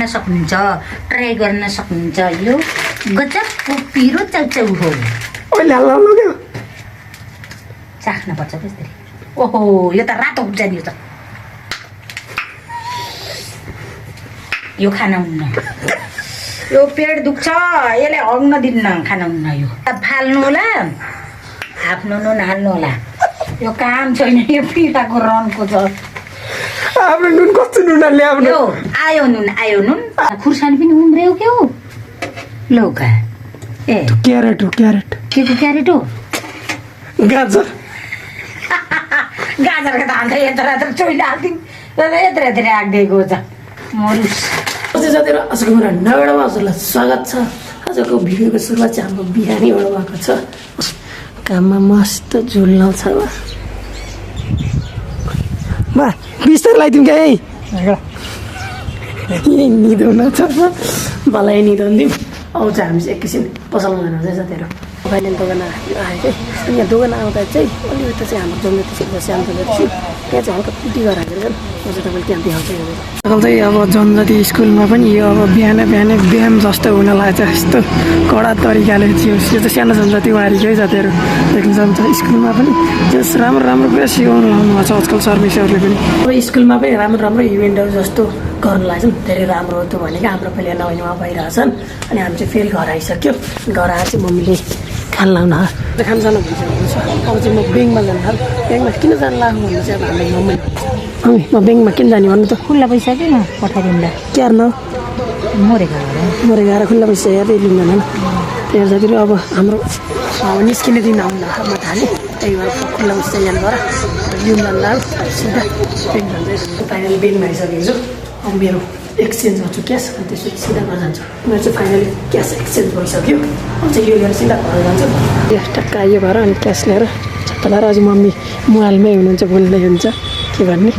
खान सक्नुहुन्छ, ट्राई गर्न सक्नुहुन्छ। यो गजबको पिरो चाउचाउ हो। चाख्नुपर्छ त्यसरी। ओहो यो त रातो हुन्छ नि। यो खान हुन्न, यो पेट दुख्छ, यसले हग्न दिन्न, खान हुन्न। यो फाल्नु होला, आफ्नो नुन हाल्नु होला। यो काम छैन, यो पिराको रनको छ। आफ्नो नुन कस्तो नुन ल्याउनु? यो आयो नुन, आयो नुन। खुर्सानी पनि उम्रियो के हो? लौका ए क्यारेट हो, क्यारेट। के को क्यारेट हो? गाजर। गाजरको त अन्त यत्र चोइला हाल्थ्यौँ, यत्र यत्र राखिदिएको छ। मरुस साथीहरू, आजको मेरो नयाँ हजुरलाई स्वागत छ। आजको भिडियोको सुरुवात चाहिँ हाम्रो बिहानीबाट भएको छ। काममा मस्त झोल लाउँछ। मा बिस्तारै लगाइदिउँ क्या यही निधाउन छ, मलाई निधाउनु दिउँ। आउँछ हामी चाहिँ एकैछिन पसलमा जानु चाहिँ साथीहरू। फाइनल दोकान आयो चाहिँ यहाँ दोकान आउँदा चाहिँ अलिकति चाहिँ हाम्रो जन्मति सानो जन्मति त्यहाँ चाहिँ हल्का पिटी गरेर हालेर म चाहिँ तपाईँले त्यहाँ देखाउँछ। चाहिँ अब जनजाति स्कुलमा पनि यो अब बिहान व्यायाम जस्तो हुन लागेको छ। यस्तो कडा तरिकाले यो चाहिँ सानो जनजाति उहाँहरूकै जातिहरू देख्न सक्नुहुन्छ। स्कुलमा पनि जस राम्रो कुरा सिकाउनु लाउनुभएको छ आजकल सर मिसहरूले पनि। अब स्कुलमा पनि राम्रो इभेन्टहरू जस्तो गर्नु लाग्छ नि, धेरै राम्रो हो त्यो भनेको। हाम्रो पहिला नभएन उहाँ भइरहेछन् अनि हामी चाहिँ फेरि घर आइसक्यो। घर आएर चाहिँ मम्मीले खान लाउनु खान जानु भन्छ। अब चाहिँ म ब्याङ्कमा जानु ब्याङ्कमा किन जानु लाग्नु भन्नु चाहिँ अब हाम्रो मम्मी म ब्याङ्कमा किन जाने भन्नु त? खुल्ला पैसा किन पठाइदिउँला? क्यार न मरेको आएर खुल्ला पैसा हेर्दै लिँदैन त्यहाँ जातिर। अब हाम्रो निस्किने दिन आउनु म थालेँ, त्यही भएर खुल्ला पैसा जानु गर लिउँ जानु सिधा ब्याङ्क जान्छ। फाइनली ब्याङ्कमा आइसकेको छु। अब मेरो एक्सचेन्ज गर्छु क्यास, अनि त्यसपछि सिधा घर जान्छु। मेरो चाहिँ फाइनली क्यास एक्सचेन्ज भइसक्यो। अब चाहिँ यो लिएर सिधा घर जान्छु। टक्क आयो घर अनि क्यास लिएर चप्पलाएर अझै मम्मी मोबाइलमै हुनुहुन्छ, बोल्दै हुन्छ। के भन्ने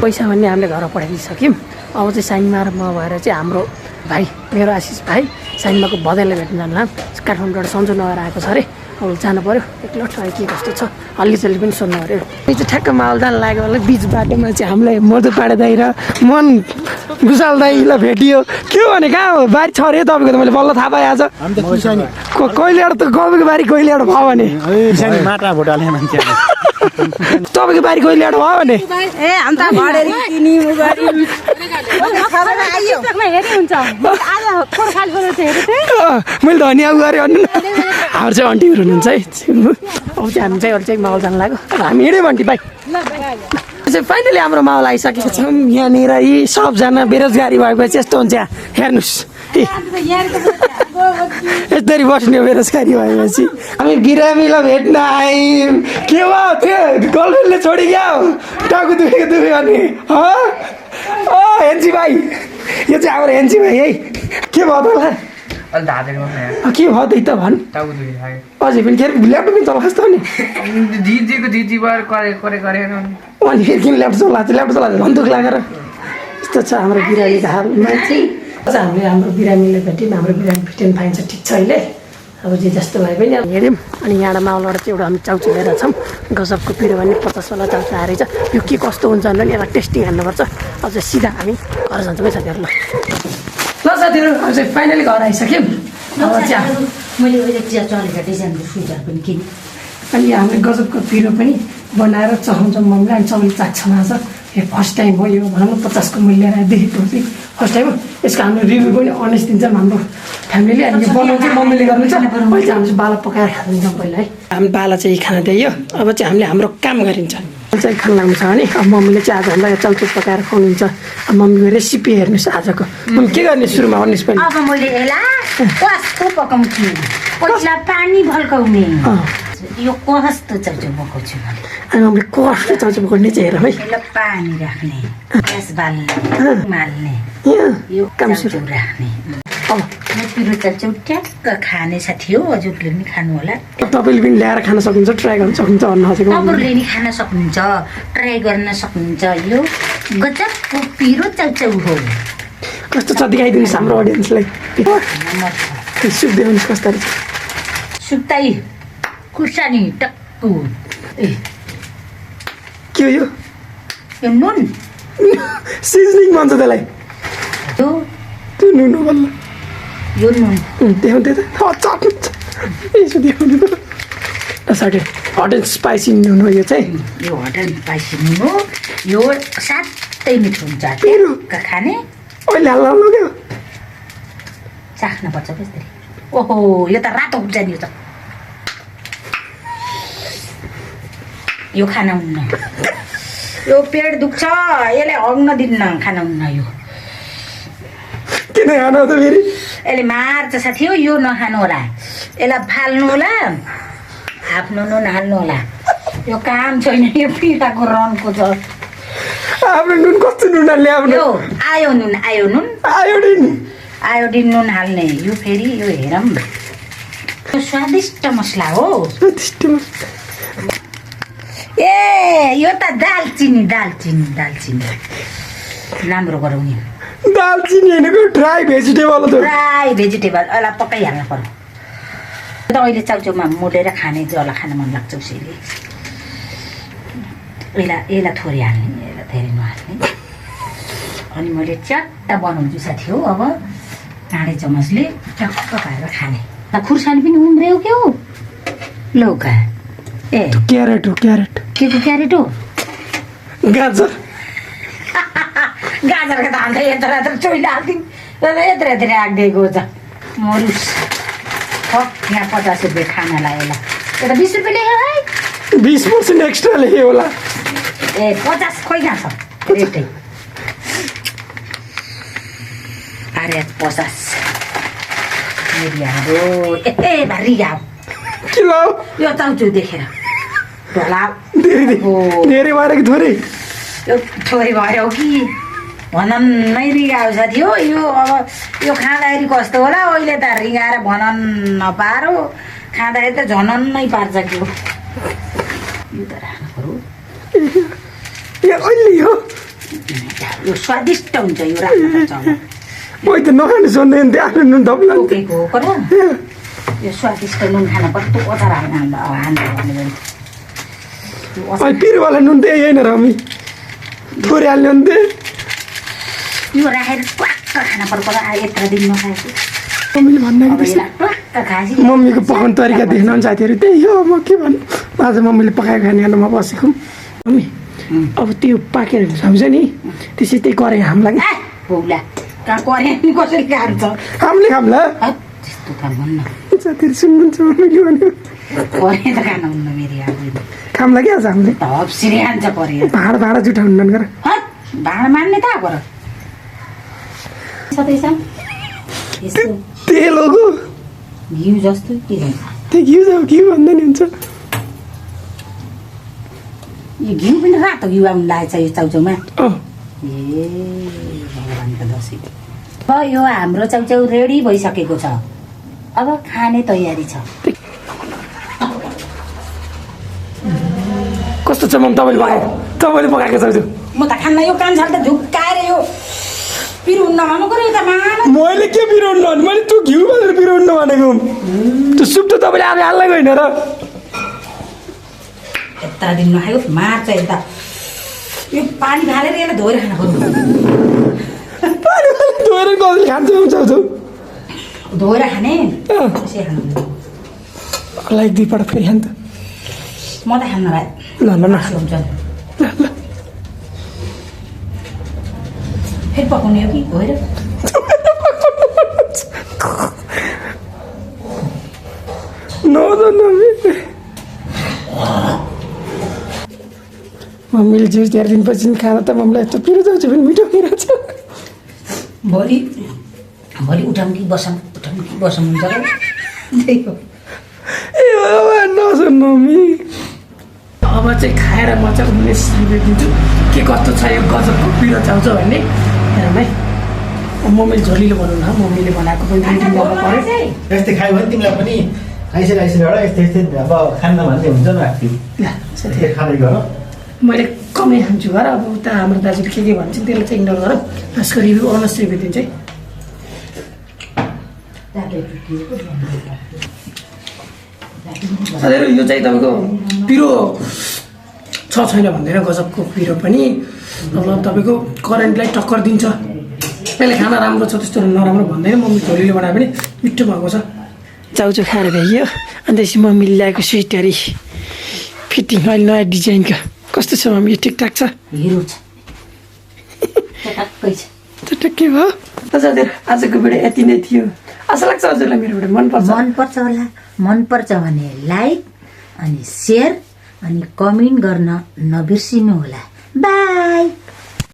पैसा भन्ने हामीले घर पठाइदिइसक्यौँ। अब चाहिँ साइनमा र म भएर चाहिँ हाम्रो भाइ मेरो आशिष भाइ साइनमाको बधाईलाई भेट्न जानु काठमाडौँबाट सन्चो नगएर आएको छ अरे। अब जानु पऱ्यो एक्लो के कस्तो छ हल्लीचल्ली पनि सोध्नु पऱ्यो। यो चाहिँ ठ्याक्क माहौल जानु लाग्यो होला। बिच बाटोमा चाहिँ हामीलाई मधु पाडे दाइ र मन घुसाल दाइलाई भेटियो। के भने कहाँ हो बारी छ अरे तपाईँको? त मैले बल्ल थाहा पाएँ आज। कहिले एउटा त गबेको बारी कहिले एउटा भयो भने तपाईँको बारी कहिले एउटा भयो भने मैले धनियाँ गरेँ भन्नु न। हाम्रो चाहिँ आन्टीहरू हुनुहुन्छ है। अब चाहिँ हामी चाहिँ अहिले चाहिँ माहौल जानु लाग्यो। हामी हिँड्यौँ आन्टी भाइ चाहिँ फाइनली हाम्रो माहौल आइसकेको छौँ। यहाँनिर यी सबजना बेरोजगारी भएपछि यस्तो हुन्छ। हेर्नुहोस् यसरी बस्ने बेरोजगारी भएपछि। हामी बिरामीलाई भेट्न आयौँ। के भयो त्यो गर्लफ्रेन्डले छोडी क्या हो टाउको दुखेको भने हेन्सी भाइ? यो चाहिँ हाम्रो हेन्सी भाइ है। के भयो तँलाई? के भयो त्यही त भन्। अझै पनि के अरे ल्यापटप पनि चलाएको त नि अनि फेरि किन ल्यापटप चलाएको झन् दुःख लागेर यस्तो छ हाम्रो बिरामीको हालमा चाहिँ। अझ हामीले हाम्रो बिरामीलाई भेट्यौँ। हाम्रो बिरामी फिट एन्ड फाइन छ, ठिक छ अहिले। अब जे जस्तो भए पनि अब हेऱ्यौँ। अनि यहाँबाट माउबाट चाहिँ एउटा हामी चाउचु लिएर छौँ। गजबको पिरो भने 50वाला चाउचु आएर छ। यो के कस्तो हुन्छ भने यसलाई टेस्टिङ हान्नुपर्छ। अझ सिधा हामी घर जान्छौँ है साथीहरू। ल साथीहरू अब चाहिँ फाइनली घर आइसक्यौँ। अब चाहिँ मैले चलेको डिजाइनको स्वेटर पनि किनेँ। अनि हामीले गजबको पिरो पनि बनाएर चखाउँछौँ मम्मीलाई। अनि सबैले चाख्छौँ आज। यो फर्स्ट टाइम हो यो भनौँ न। 50को मूल्य लिएर देखेको चाहिँ फर्स्ट टाइम हो। यसको हाम्रो रिभ्यू पनि अनेस्ट दिन्छौँ हाम्रो फ्यामिलीले। अनि यो बनाउँछ मम्मीले गर्नुहुन्छ। अहिले चाहिँ हामी बाला पकाएर खाँदैछौँ पहिला है। हामी बाला चाहिँ खाना दियो। अब चाहिँ हामीले हाम्रो काम गरिन्छ चाहिँ खाना लाग्छ भने। अब मम्मीले चाहिँ आज हामीलाई चाउचु पकाएर खुवाउनुहुन्छ। अब मम्मीको रेसिपी हेर्नुहोस् आजको। मम्मी के गर्ने सुरुमा भन्नुहोस् पहिला? अब मैले यसलाई कस्तो पकाउँछु? पहिला पानी भल्काउने। यो कस्तो चाउचु पकाउँछु अनि मम्मीले कस्तो चाउचु पकाउने चाहिँ हेरौँ है। पहिला पानी राख्ने, ग्यास बाल्ने, माल्ने, यो काम सुरु राख्ने। अब पिरो चाउचु ट्याक्क खाने साथी हो, हजुरले पनि खानु होला। तपाईँले पनि ल्याएर खान सक्नुहुन्छ, ट्राई गर्न सक्नुहुन्छ भन्नु खोजेको। तपाईँले नि खान सक्नुहुन्छ, ट्राई गर्न सक्नुहुन्छ। यो गजबको पिरो चाउचाउ हो। कस्तो छ देखाइदिनुहोस् हाम्रो अडियन्सलाई। सुप देखाउनुहोस् कस्तो रहेछ। सुक्दै खुर्सानी टक्कु। के हो यो? यो नुन सिजनिङ भन्छ त्यसलाई। त्यो नुन हो बल्ल यो नुन देखाउँदै त चाट्नु यसो देखाउनु साथै हट एन्ड स्पाइसी नुन हो यो चाहिँ यो हट एन्ड स्पाइसी नुन हो यो साह्रै मिठो हुन्छ खाने अहिले हाल्नु क्या चाख्नुपर्छ कसरी ओहो यो त रातो हुन्छ नि यो खाना हुन्न यो पेट दुख्छ यसले हग्न दिन्न खाना हुन्न यो किन खानु त फेरि यसले मार्छ साथी हो यो नखानु होला यसलाई फाल्नु होला आफ्नो नुन हाल्नु होला यो काम छैन यो पिराको रनको छ आफ्नो नुन कस्तो नुन ल्याउनु यो आयोडिन नुन हाल्ने यो फेरि यो हेरौँ यो स्वादिष्ट मसला हो ए यो त दालचिनी राम्रो गराउने दालचिनी हैन ड्राई भेजिटेबल यसलाई पकाइहाल्नु पर्यो त अहिले चाउचाउमा मोलेर खाने जला खान मन लाग्छ उसैले यसलाई थोरै हाल्ने यसलाई धेरै नहाल्ने अनि मैले च्याट्ट बनाउँछु साथी हो अब काँडे चमचले टक्क पारेर खाने खुर्सानी पनि उम्रियो के हो लौका ए क्यारेट हो के को क्यारेट हो गाजर गाजरको त हाल्दै यत्र चोइला हाल्दिउँ यत्र राखिदिएको छ मरुस यहाँ 50 रुपियाँ खानालाई यसलाई यो त 20 रुपियाँ लेख्यो है 20% एक्स्ट्रा लेख्यो होला ए 50 खोइ कहाँ छ रेटै अरे 50 ए भारी गाउँ किलो यो चाउचाउ देखेर ढोला धेरै भएर कि थोरै यो थोरै भयो कि भननै रिगाएको साथी हो यो अब यो खाँदाखेरि कस्तो होला अहिले त रिगाएर भनन नपारो खाँदाखेरि त झनन्नै पार्छ कि यो त राख्नु पर्यो यो स्वादिष्ट हुन्छ यो राख्नुपर्छ मैले त नखाने सोध्दैन थियो आफ्नो नुन थप्ला टोकेको हो पर यो स्वादिष्ट नुन खान पर्छ त्यो अचार हाल्नु भने पिरोवाला नुन त्यही होइन रमी थोरै हाल्ने हुन्थ्यो यो राखेर ट्वाक्क खान पर्छ यत्र दिन नखाएको मम्मीले भन्दा ट्वाक्क खाएपछि मम्मीको पकाउने तरिका देख्न साथीहरू त्यही हो म के भन्नु आज मम्मीले पकाएको खानेमा बसेको मम्मी अब त्यो पाकेर हुन्छ नि त्यसै त्यही करे हामीलाई भौला कहाँ करे कसरी खान्छ हामीले खाम्ला त्यस्तो त भन्न साथीहरू सुन्नुहुन्छ मम्मीले भन्यो करे त खान हुन्न मेरो आफूले खाम्ला क्या आज हामीले हप्सिरी खान्छ करे भाँडा जुठाउनु गर भाँडा मान्ने त आएको तेल हो घिउ जस्तो के त्यो घिउ भन्दा नि हुन्छ यो घिउ पनि रातो घिउ आउनु लागेको छ यो चाउचाउमा ए भगवान्को दसैँ अब यो हाम्रो चाउचाउ रेडी भइसकेको छ अब खाने तयारी छ कस्तो छ मम तपाईँले पकाएको चाउचाउ म त खान्न यो कान छाल त झुक्काएर यो पिरुन्न भन्नु पर्यो त मैले के पिराउनु भने मैले त्यो घिउ भनेर पिराउनु भनेको त्यो सुप त तपाईँले आफै हाल्नै गएन र यता दिन नखाएको मार्छ यता यो पानी फालेर यसलाई धोएर खान पर्यो धोएर कसले खान्छ चाउचाउ धोएर खाने त्यसै खानु लाइक दुईपल्ट फेरि खान्छ म त खान्न भाइ ल हुन्छ फेरि पकाउने हो कि धोएर मम्मीले जुस धेरै दिनपछि खाना त मम्मीलाई यस्तो पिरो जाउँछ पनि मिठो पिरहेछ भोलि उठाउँ कि बसौँ हुन्छ र त्यही हो ए नसुन मम्मी अब चाहिँ खाएर म चाहिँ 19 रुपियाँ दिन्छु के कस्तो छ यो गजबको पिरो चाउँछ भन्ने हेरौँ है मम्मीले झोलीले बनाउनु न मम्मीले बनाएको पनि पर्यो यस्तै खायो भने तिमीलाई पनि आइसक्यो एउटा यस्तै अब खान्न भन्दै हुन्छ नि राख्थ्यो खाँदै गर मैले कमै खान्छु घर अब उता हाम्रो दाजुले के भन्छ त्यसलाई चाहिँ इग्नोर गर यसको रिभ्यू 19 रुपियाँ दिन्छ है साथीहरू यो चाहिँ तपाईँको पिरो छैन भन्दैन गजबको पिरो पनि अब तपाईँको करेन्टलाई टक्कर दिन्छ सबैले खाना राम्रो छ त्यस्तो नराम्रो भन्दैन मम्मी छोरीले बनाए पनि मिठो भएको छ चाउचाउ खाएर भ्याइयो अनि त्यसपछि मम्मीले ल्याएको स्वेटरी फिटिङ अहिले नयाँ डिजाइनको कस्तो छ मम्मी ठिकठाक छ हिरो छ टक्कै छ टक्कै भयो हजुर आजको भिडियो यति नै थियो आशा लाग्छ हजुरलाई मेरो भिडियो मनपर्छ होला मनपर्छ भने लाइक अनि सेयर अनि कमेन्ट गर्न नबिर्सिनु होला बाई